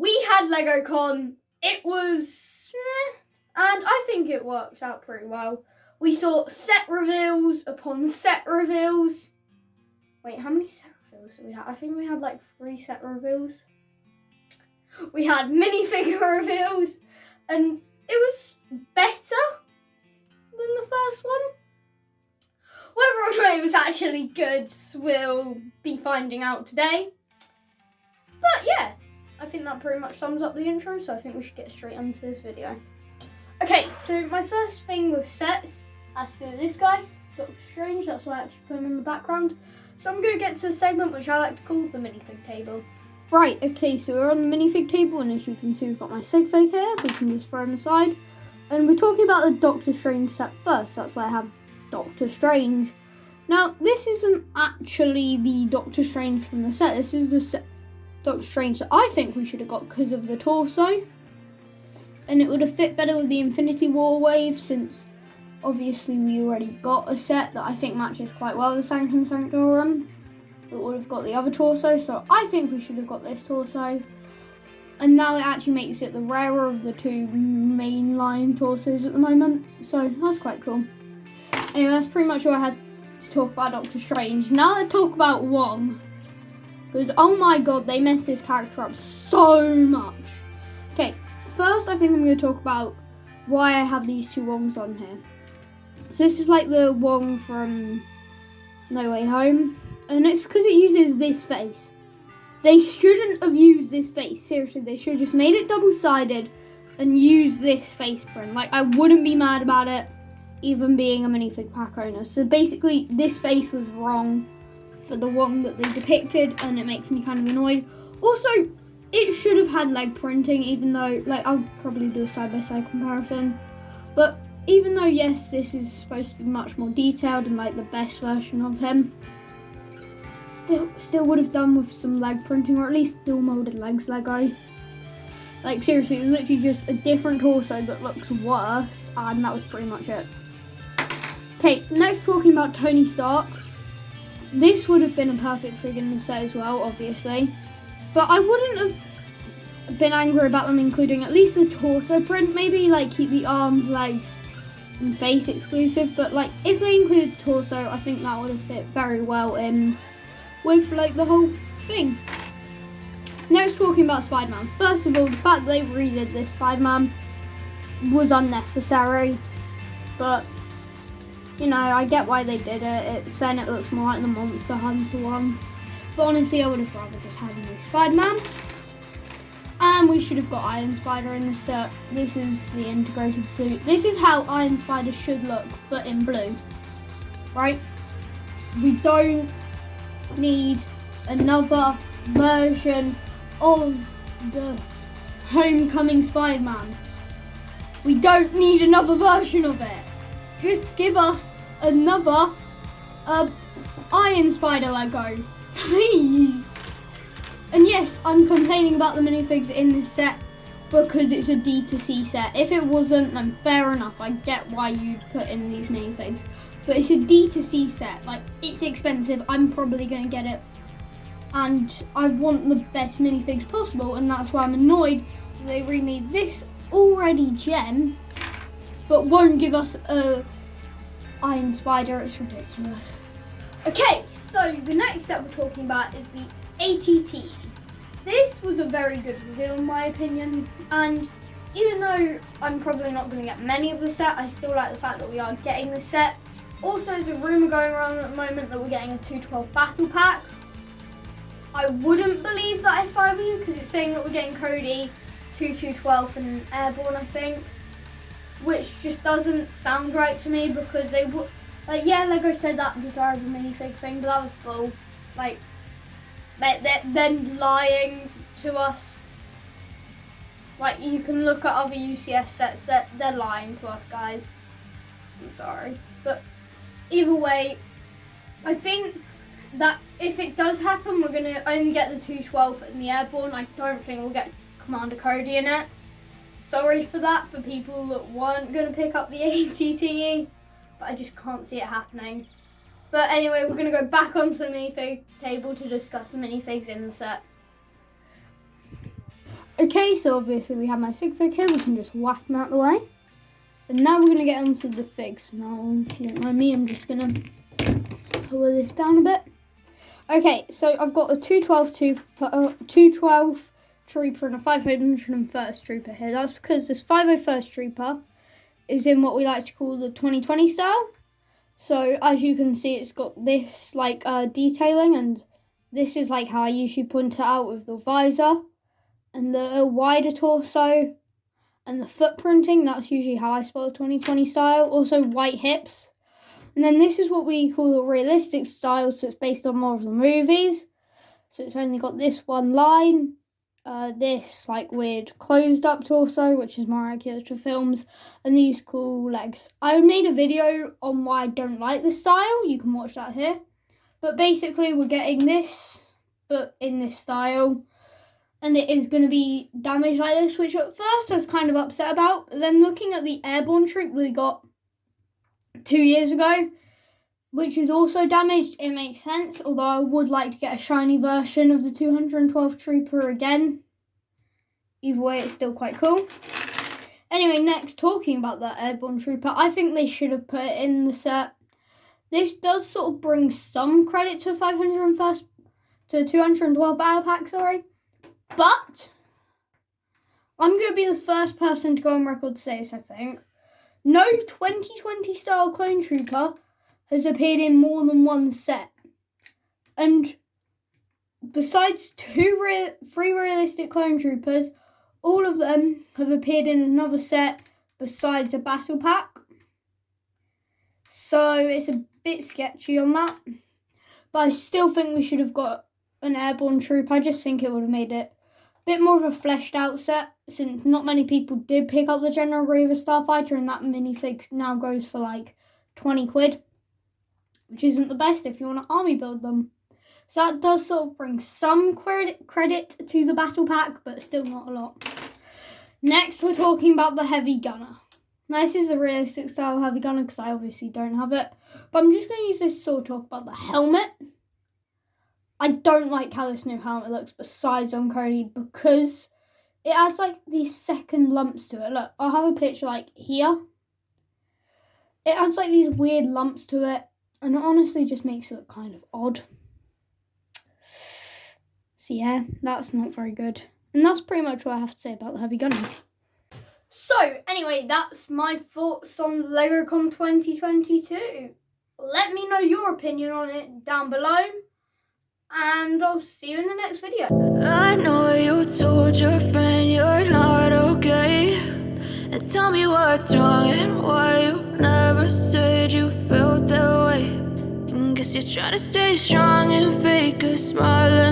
we had LegoCon. It was, and I think it worked out pretty well. We saw set reveals upon set reveals. Wait, how many set reveals did we have? I think we had like 3 set reveals. We had minifigure reveals, and it was better than the first one. Whether or not it was actually good, we'll be finding out today. But yeah, I think that pretty much sums up the intro, so I think we should get straight into this video. Okay, so my first thing with sets has to do with this guy, Doctor Strange. That's why I actually put him in the background. So I'm going to get to a segment which I like to call the minifig table. Right, okay, so we're on the minifig table, and as you can see, we've got my sig fig here. We can just throw him aside. And we're talking about the Doctor Strange set first. That's why I have Doctor Strange. Now, this isn't actually the Doctor Strange from the set. This is the Doctor Strange that I think we should have got because of the torso. And it would have fit better with the Infinity War wave, since obviously we already got a set that I think matches quite well the Sanctum Sanctorum. It would have got the other torso, so I think we should have got this torso. And now it actually makes it the rarer of the 2 mainline torsos at the moment, so that's quite cool. Anyway, that's pretty much all I had to talk about Doctor Strange. Now let's talk about Wong, because oh my god, they messed this character up so much. Okay, first I think I'm going to talk about why I have these 2 Wongs on here. So this is like the Wong from No Way Home, and it's because it uses this face. They shouldn't have used this face, seriously, they should have just made it double-sided and used this face print. Like, I wouldn't be mad about it, even being a minifig pack owner. So basically, this face was wrong for the Wong that they depicted, and it makes me kind of annoyed. Also, it should have had leg printing, even though, like, I'll probably do a side-by-side comparison. But even though, yes, this is supposed to be much more detailed and, like, the best version of him, still would have done with some leg printing, or at least dual molded legs Lego. Like, seriously, it was literally just a different torso that looks worse, and that was pretty much it. Okay, next talking about Tony Stark. This would have been a perfect fig in the set as well, obviously. But I wouldn't have been angry about them including at least a torso print. Maybe, like, keep the arms, legs, and face exclusive. But, like, if they included torso, I think that would have fit very well in with, like, the whole thing. Next, talking about Spider-Man. First of all, the fact that they redid this Spider-Man was unnecessary. But, you know, I get why they did it. Then it looks more like the Monster Hunter one. But honestly, I would have rather just had a new Spider-Man. And we should have got Iron Spider in this set. This is the integrated suit. This is how Iron Spider should look, but in blue. Right? We don't need another version of the Homecoming Spider-Man. We don't need another version of it. Just give us another Iron Spider Lego, please. And yes, I'm complaining about the minifigs in this set because it's a D2C set. If it wasn't, then fair enough. I get why you'd put in these minifigs. But it's a D2C set. Like, it's expensive. I'm probably going to get it. And I want the best minifigs possible. And that's why I'm annoyed that they remade this already gem, but won't give us a Iron Spider. It's ridiculous. Okay, so the next set we're talking about is the ATT. This was a very good reveal in my opinion, and even though I'm probably not going to get many of the set, I still like the fact that we are getting the set. Also, there's a rumour going around at the moment that we're getting a 212 battle pack. I wouldn't believe that if I were you, because it's saying that we're getting Cody, 212 and Airborne, I think, which just doesn't sound right to me, because they would, like, yeah, Lego said that desirable minifig thing, but that was bull. Like, they're lying to us. Like, you can look at other UCS sets, they're lying to us, guys. I'm sorry, but either way, I think that if it does happen, we're going to only get the 212 and the Airborne. I don't think we'll get Commander Cody in it. Sorry for that, for people that weren't going to pick up the ATTE, but I just can't see it happening. But anyway, we're going to go back onto the minifig table to discuss the minifigs in the set. Okay, so obviously we have my sig fig here. We can just whack them out of the way. And now we're going to get onto the figs. Now, if you don't mind me, I'm just going to lower this down a bit. Okay, so I've got a 212 trooper and a 501st trooper here. That's because this 501st trooper is in what we like to call the 2020 style. So as you can see, it's got this like detailing, and this is like how I usually point it out with the visor and the wider torso and the footprinting. That's usually how I spell the 2020 style. Also white hips. And then this is what we call a realistic style, so it's based on more of the movies. So it's only got this one line, this like weird closed up torso, which is more accurate to films, and these cool legs. I made a video on why I don't like this style. You can watch that here. But basically we're getting this, but in this style. And it is going to be damaged like this, which at first I was kind of upset about. Then looking at the airborne troop we got 2 years ago, which is also damaged, it makes sense. Although I would like to get a shiny version of the 212 trooper again. Either way, it's still quite cool. Anyway, next, talking about that airborne trooper, I think they should have put it in the set. This does sort of bring some credit to 501st, to 212 battle pack, sorry. But I'm going to be the first person to go on record to say this, I think. No 2020 style clone trooper has appeared in more than one set. And besides three realistic clone troopers, all of them have appeared in another set besides a battle pack. So it's a bit sketchy on that. But I still think we should have got an airborne troop. I just think it would have made it a bit more of a fleshed out set, since not many people did pick up the General Grievous Starfighter, and that minifig now goes for like 20 quid, which isn't the best if you want to army build them. So that does sort of bring some credit to the battle pack, but still not a lot. Next, we're talking about the heavy gunner. Now, this is the realistic style heavy gunner because I obviously don't have it, but I'm just going to use this to sort of talk about the helmet. I don't like how this new helmet looks besides on Cody, because it adds like these second lumps to it. Look, I'll have a picture like here. It adds like these weird lumps to it, and it honestly just makes it look kind of odd. So yeah, that's not very good. And that's pretty much what I have to say about the heavy gunner. So anyway, that's my thoughts on LegoCon 2022. Let me know your opinion on it down below. And I'll see you in the next video. I know you told your friend you're not okay, and tell me what's wrong and why you never said you felt that way. And guess you're trying to stay strong and fake a smile.